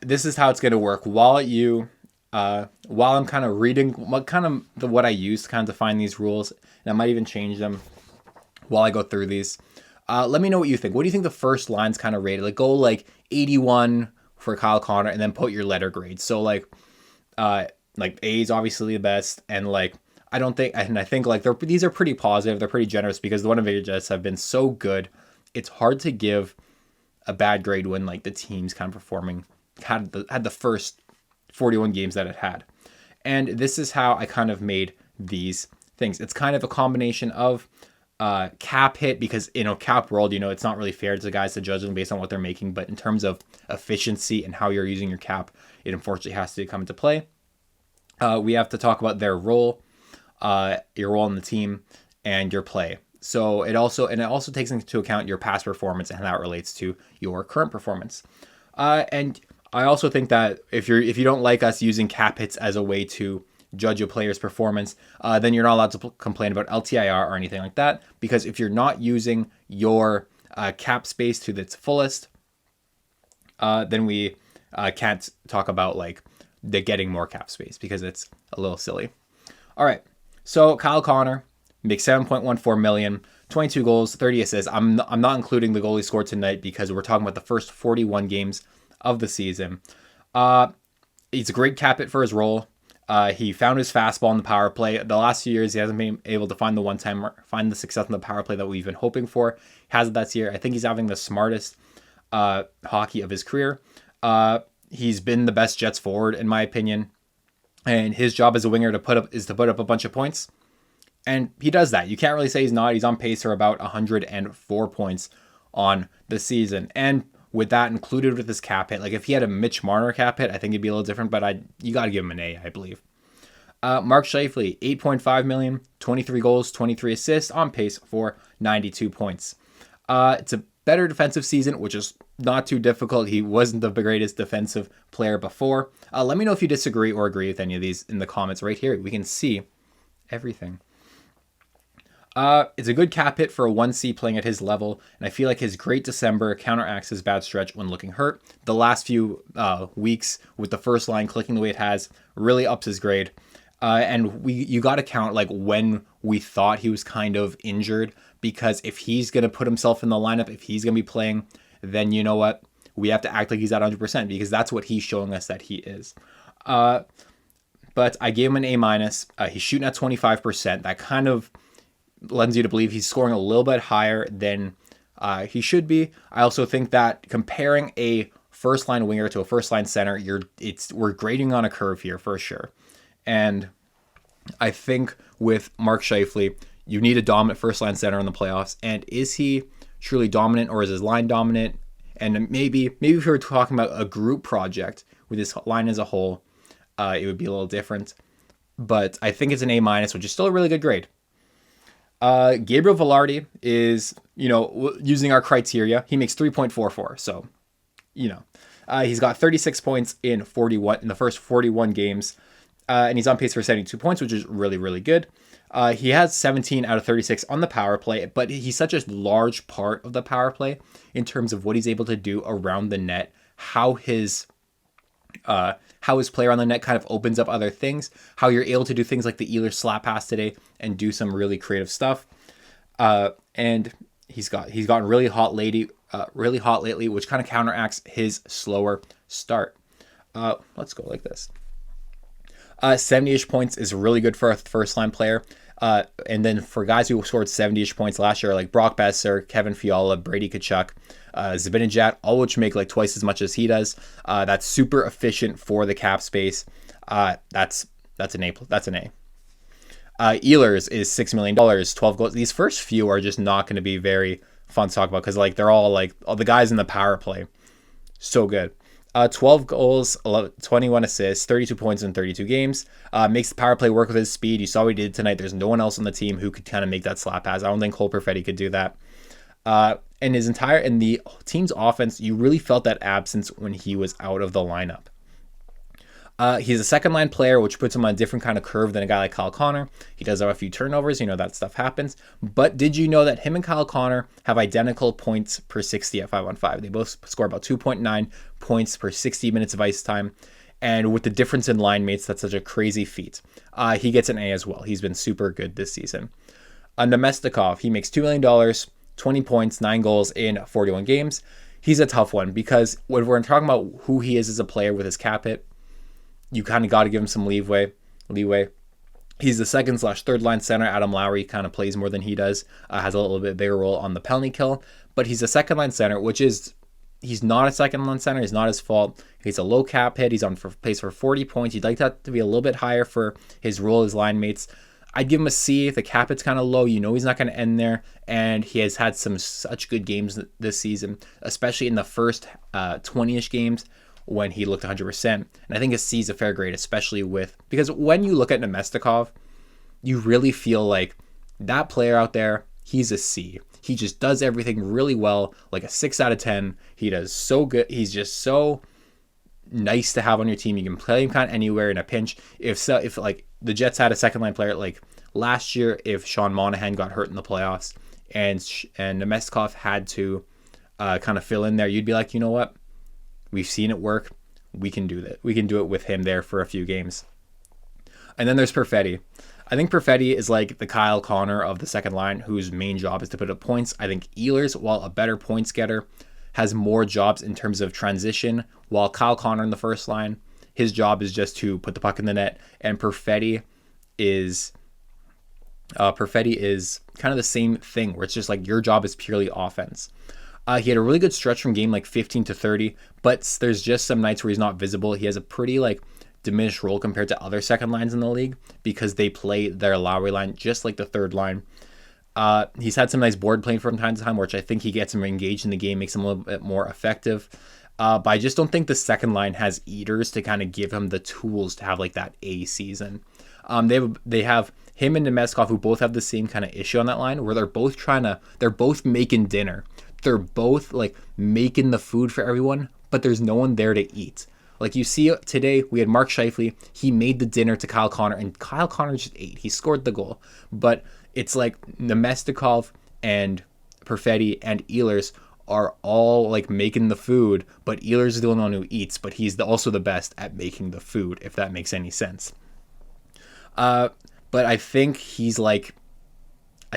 This is how it's going to work. While I'm kind of reading what I use to kind of define these rules, and I might even change them while I go through these. Let me know what you think. What do you think the first line's kind of rated? Like go like 81 for Kyle Connor, and then put your letter grade. So like A is obviously the best, and like I think like these are pretty positive. They're pretty generous because the Winnipeg Jets have been so good. It's hard to give a bad grade when like the team's kind of performing had the first 41 games that it had. And this is how I kind of made these things. It's kind of a combination of cap hit, because cap world, it's not really fair to the guys to judge them based on what they're making, but in terms of efficiency and how you're using your cap, it unfortunately has to come into play. We have to talk about their role, your role in the team, and your play. So it also takes into account your past performance and how that relates to your current performance. And I also think that if you don't like us using cap hits as a way to judge a player's performance, then you're not allowed to complain about LTIR or anything like that, because if you're not using your cap space to its fullest, then we can't talk about like the getting more cap space, because it's a little silly. All right, so Kyle Connor makes $7.14 million, 22 goals, 30 assists. I'm not including the goal he scored tonight because we're talking about the first 41 games of the season. He's a great cap hit for his role. He found his fastball in the power play. The last few years, he hasn't been able to find the success in the power play that we've been hoping for. He has it this year. I think he's having the smartest hockey of his career. He's been the best Jets forward, in my opinion. And his job as a winger is to put up a bunch of points. And he does that. You can't really say he's not. He's on pace for about 104 points on the season. And with that included with his cap hit, like if he had a Mitch Marner cap hit, I think it'd be a little different, but you got to give him an A, I believe. Mark Scheifele, $8.5 million, 23 goals, 23 assists, on pace for 92 points. It's a better defensive season, which is not too difficult. He wasn't the greatest defensive player before. Let me know if you disagree or agree with any of these in the comments right here. We can see everything. It's a good cap hit for a 1C playing at his level, and I feel like his great December counteracts his bad stretch when looking hurt. The last few weeks with the first line clicking the way it has really ups his grade. And you got to count like when we thought he was kind of injured, because if he's going to put himself in the lineup, if he's going to be playing, then you know what? We have to act like he's at 100%, because that's what he's showing us that he is. But I gave him an A-. He's shooting at 25%. That kind of lends you to believe he's scoring a little bit higher than he should be. I also think that comparing a first-line winger to a first-line center, we're grading on a curve here for sure. And I think with Mark Scheifele, you need a dominant first-line center in the playoffs. And is he truly dominant, or is his line dominant? And maybe if we were talking about a group project with this line as a whole, it would be a little different. But I think it's an A-, which is still a really good grade. Gabriel Velarde is, using our criteria, he makes 3.44. So, he's got 36 points in the first 41 games, and he's on pace for 72 points, which is really, really good. He has 17 out of 36 on the power play, but he's such a large part of the power play in terms of what he's able to do around the net, how his player on the net kind of opens up other things, how you're able to do things like the Ehlers slap pass today and do some really creative stuff. And he's gotten really hot lately, which kind of counteracts his slower start. Let's go like this. 70-ish points is really good for a first-line player. And then for guys who scored 70-ish points last year, like Brock Besser, Kevin Fiala, Brady Tkachuk, Zibanejad, all which make like twice as much as he does. That's super efficient for the cap space. That's an A. That's an A. Ehlers is $6 million, 12 goals. These first few are just not going to be very fun to talk about, because like they're all the guys in the power play. So good. 12 goals, 21 assists, 32 points in 32 games. Makes the power play work with his speed. You saw what he did tonight. There's no one else on the team who could kind of make that slap pass. I don't think Cole Perfetti could do that. And the team's offense, you really felt that absence when he was out of the lineup. He's a second line player, which puts him on a different kind of curve than a guy like Kyle Connor. He does have a few turnovers, that stuff happens. But did you know that him and Kyle Connor have identical points per 60 at 5-on-5? They both score about 2.9 points per 60 minutes of ice time. And with the difference in line mates, that's such a crazy feat. He gets an A as well. He's been super good this season. Nemestikov, he makes $2 million, 20 points, 9 goals in 41 games. He's a tough one because when we're talking about who he is as a player with his cap hit, you kind of got to give him some leeway. He's the second/third line center. Adam Lowry kind of plays more than he does, has a little bit bigger role on the penalty kill, but he's a second line center, he's not a second line center. It's not his fault. He's a low cap hit. He's on for pace for 40 points. You'd like that to be a little bit higher for his role as line mates. I'd give him a C. The cap hit's kind of low. He's not going to end there, and he has had such good games this season, especially in the first 20-ish games when he looked 100%. And I think a C is a fair grade, especially because when you look at Nemestikov, you really feel like that player out there, he's a C. He just does everything really well, like a 6 out of 10. He does so good. He's just so nice to have on your team. You can play him kind of anywhere in a pinch. If like the Jets had a second line player like last year, if Sean Monahan got hurt in the playoffs and Nemestikov had to kind of fill in there, you'd be like, you know what? We've seen it work. We can do that. We can do it with him there for a few games. And then there's Perfetti. I think Perfetti is like the Kyle Connor of the second line, whose main job is to put up points. I think Ehlers, while a better points getter, has more jobs in terms of transition, while Kyle Connor in the first line, his job is just to put the puck in the net. And Perfetti is kind of the same thing, where it's just like your job is purely offense. He had a really good stretch from game like 15 to 30, but there's just some nights where he's not visible. He has a pretty diminished role compared to other second lines in the league because they play their Lowry line just like the third line. He's had some nice board playing from time to time, which I think he gets him engaged in the game, makes him a little bit more effective. But I just don't think the second line has eaters to kind of give him the tools to have that A season. They have him and Nemestikov, who both have the same kind of issue on that line, where they're both making dinner. They're both making the food for everyone, but there's no one there to eat. Like you see today, we had Mark Scheifele. He made the dinner to Kyle Connor, and Kyle Connor just ate. He scored the goal. But it's like Nemestikov and Perfetti and Ehlers are all making the food, but Ehlers is the only one who eats, but he's also the best at making the food, if that makes any sense. But I think he's a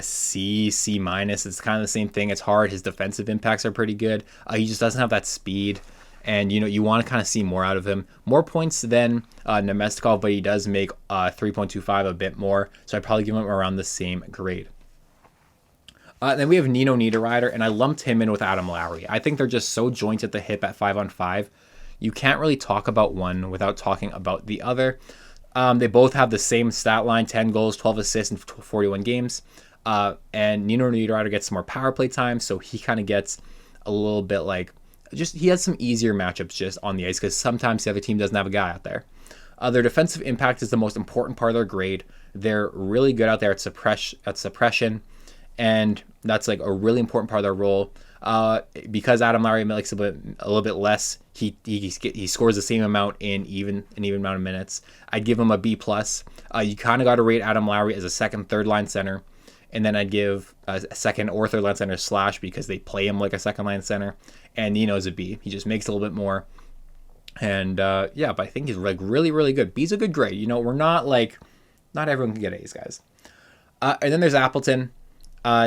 C minus. It's kind of the same thing. It's hard. His defensive impacts are pretty good. He just doesn't have that speed. And, you want to kind of see more out of him. More points than Nemestikov, but he does make 3.25 a bit more. So I'd probably give him around the same grade. Then we have Nino Niederreiter, and I lumped him in with Adam Lowry. I think they're just so joint at the hip at 5-on-5. You can't really talk about one without talking about the other. They both have the same stat line, 10 goals, 12 assists in 41 games. And Nino Niederreiter gets some more power play time, so he kind of gets a little bit he has some easier matchups just on the ice because sometimes the other team doesn't have a guy out there. Their defensive impact is the most important part of their grade. They're really good out there at suppression, and that's a really important part of their role. Because Adam Lowry makes a little bit less, he scores the same amount in an even amount of minutes. I'd give him a B+. You kind of got to rate Adam Lowry as a second, third line center. And then I'd give a second or third line center / because they play him like a second line center. And Nino's a B. He just makes a little bit more. And but I think he's really, really good. B's a good grade. We're not not everyone can get A's, guys. And then there's Appleton.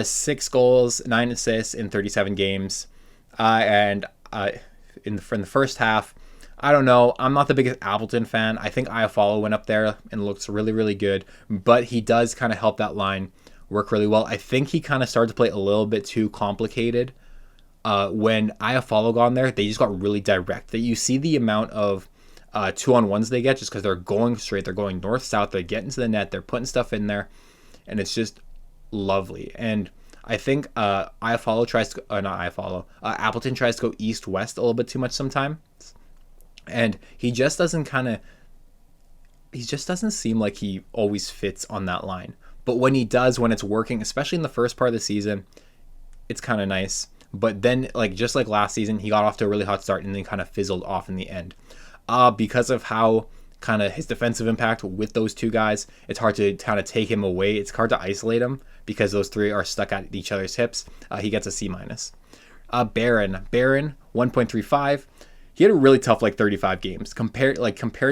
6 goals, 9 assists in 37 games. And in the first half, I don't know. I'm not the biggest Appleton fan. I think Iafallo went up there and looks really, really good. But he does kind of help that line work really well. I think he kind of started to play a little bit too complicated. When Iafallo got on there, they just got really direct. That you see the amount of 2-on-1s they get just because they're going straight. They're going north-south. They're getting to the net. They're putting stuff in there. And it's just lovely. And I think Appleton tries to go east-west a little bit too much sometimes. And he just doesn't seem like he always fits on that line. But when he does, when it's working, especially in the first part of the season, it's kind of nice. But then, just like last season, he got off to a really hot start and then kind of fizzled off in the end. Because of how kind of his defensive impact with those two guys. It's hard to kind of take him away. It's hard to isolate him because those three are stuck at each other's hips. He gets a C minus. Barron 1.35. He had a really tough 35 games compared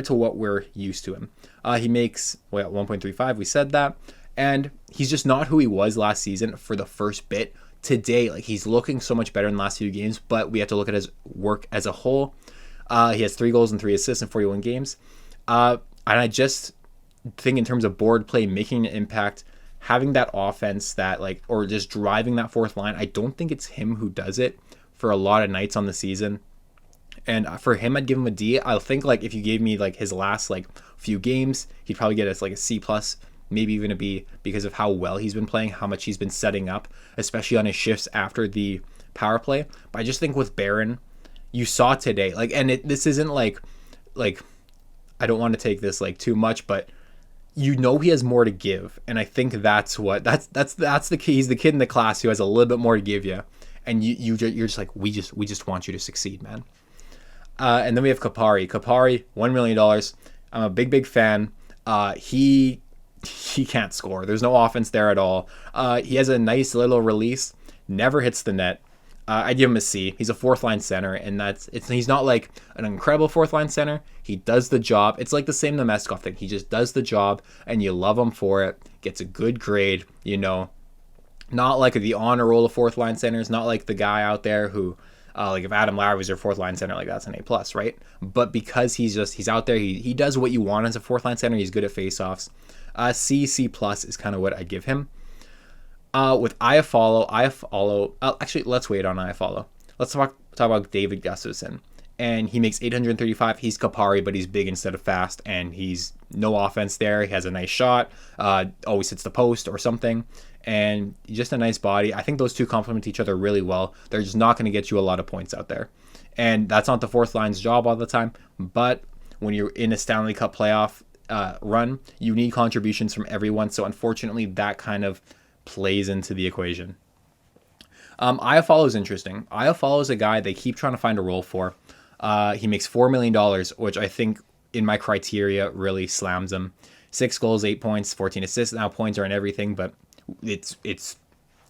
to what we're used to him. He makes 1.35. We said that, and he's just not who he was last season for the first bit. Today, he's looking so much better in the last few games, but we have to look at his work as a whole. He has 3 goals and 3 assists in 41 games. And I just think in terms of board play, making an impact, having that offense that or just driving that fourth line, I don't think it's him who does it for a lot of nights on the season. And for him, I'd give him a D. I think if you gave me his last few games, he'd probably get us a C plus, maybe even a B, because of how well he's been playing, how much he's been setting up, especially on his shifts after the power play. But I just think with Barron, you saw today, this isn't I don't want to take this too much, but he has more to give, and I think that's the key. He's the kid in the class who has a little bit more to give you, and you're just we just want you to succeed, man. And then we have Kapari, $1 million. I'm a big fan. He can't score. There's no offense there at all. He has a nice little release, never hits the net. I give him a C. He's a fourth line center, and he's not an incredible fourth line center. He does the job. It's the same Nemeskov thing. He just does the job, and you love him for it. Gets a good grade, Not the honor roll of fourth line centers. Not the guy out there who, if Adam Labarre was your fourth line center, that's an A+, right? But because he's out there, he does what you want as a fourth line center. He's good at faceoffs. C+ is kind of what I give him. With Iafallo, actually, let's wait on Iafallo. Let's talk about David Gustafsson. And he makes $835. He's Kapari, but he's big instead of fast, and he's no offense there. He has a nice shot, always hits the post or something, and just a nice body. I think those two complement each other really well. They're just not going to get you a lot of points out there. And that's not the fourth line's job all the time, but when you're in a Stanley Cup playoff run, you need contributions from everyone. So unfortunately, that kind of plays into the equation. Iafallo is interesting. Iafallo is a guy they keep trying to find a role for. He makes $4 million, which I think in my criteria really slams him. 6 goals, 8 points, 14 assists. Now points aren't everything, but it's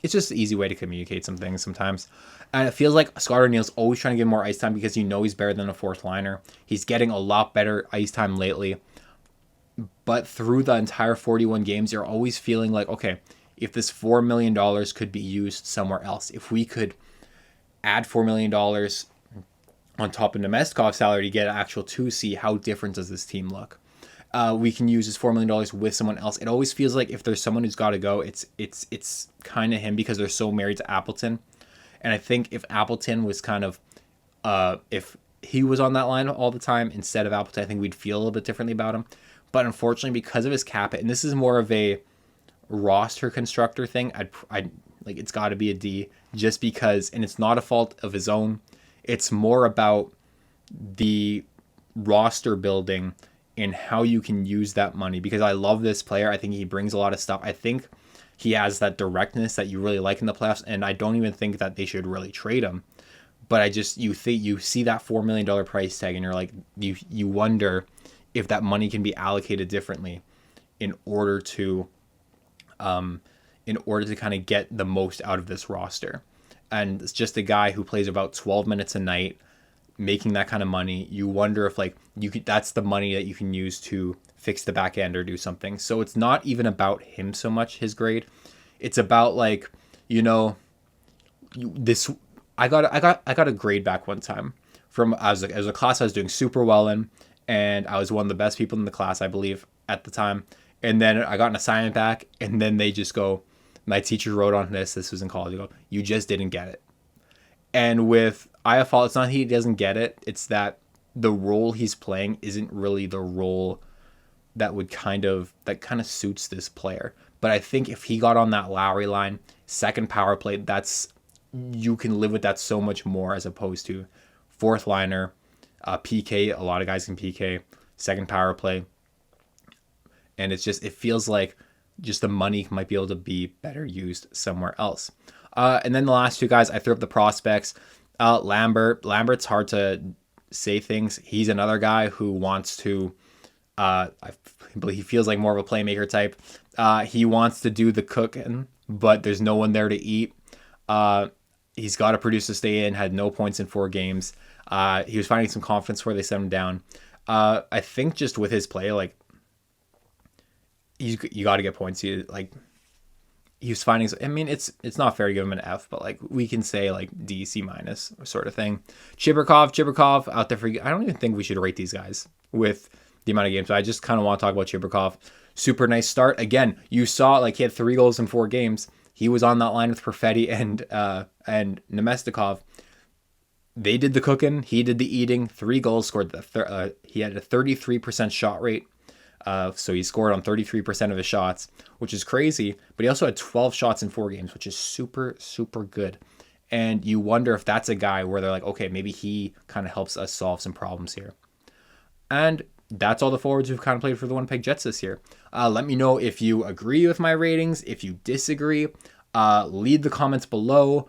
just an easy way to communicate some things sometimes. And it feels like Scott O'Neill's always trying to get more ice time because he's better than a fourth liner. He's getting a lot better ice time lately. But through the entire 41 games, you're always feeling okay, if this $4 million could be used somewhere else, if we could add $4 million on top of Nemeskov's salary to get an actual 2C, how different does this team look? We can use this $4 million with someone else. It always feels like if there's someone who's got to go, it's kind of him because they're so married to Appleton. And I think if Appleton was if he was on that line all the time instead of Appleton, I think we'd feel a little bit differently about him. But unfortunately, because of his cap hit, and this is more of a roster constructor thing, I'd it's got to be a D just because, and it's not a fault of his own. It's more about the roster building and how you can use that money, because I love this player. I think he brings a lot of stuff. I think he has that directness that you really like in the playoffs, and I don't even think that they should really trade him. But you see that $4 million price tag, and you're you wonder if that money can be allocated differently in order to kind of get the most out of this roster. And it's just a guy who plays about 12 minutes a night, making that kind of money. You wonder if that's the money that you can use to fix the back end or do something. So it's not even about him so much, his grade. It's about this. I got a grade back one time from as a class I was doing super well in, and I was one of the best people in the class, I believe, at the time. And then I got an assignment back, and then they just go, my teacher wrote on this was in college, you just didn't get it. And with Iafallo, it's not he doesn't get it, it's that the role he's playing isn't really the role that kind of suits this player. But I think if he got on that Lowry line, second power play, you can live with that so much more as opposed to fourth liner, PK. A lot of guys can PK, second power play. And it feels like just the money might be able to be better used somewhere else. And then the last two guys, I threw up the prospects. Lambert's hard to say things. He's another guy who wants to I believe he feels like more of a playmaker type. He wants to do the cooking, but there's no one there to eat. He's got to produce to stay in. Had no points in 4 games. He was finding some confidence where they set him down. I think just with his play, like you got to get points. He was finding. I mean, it's not fair to give him an F, but like we can say like D, C minus sort of thing. Chibrikov out there for. I don't even think we should rate these guys with the amount of games. So I just kind of want to talk about Chibrikov. Super nice start. Again, you saw like he had 3 goals in 4 games. He was on that line with Perfetti and Nemestikov. They did the cooking. He did the eating. 3 goals scored. He had a 33% shot rate. So he scored on 33% of his shots, which is crazy. But he also had 12 shots in 4 games, which is super, super good. And you wonder if that's a guy where they're like, okay, maybe he kind of helps us solve some problems here. And that's all the forwards who've kind of played for the Winnipeg Jets this year. Let me know if you agree with my ratings, if you disagree. Leave the comments below.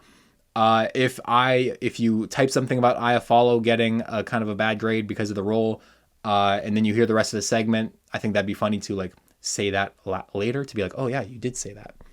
If you type something about Iafallo getting a kind of a bad grade because of the role, and then you hear the rest of the segment, I think that'd be funny to like say that later to be like, oh yeah, you did say that.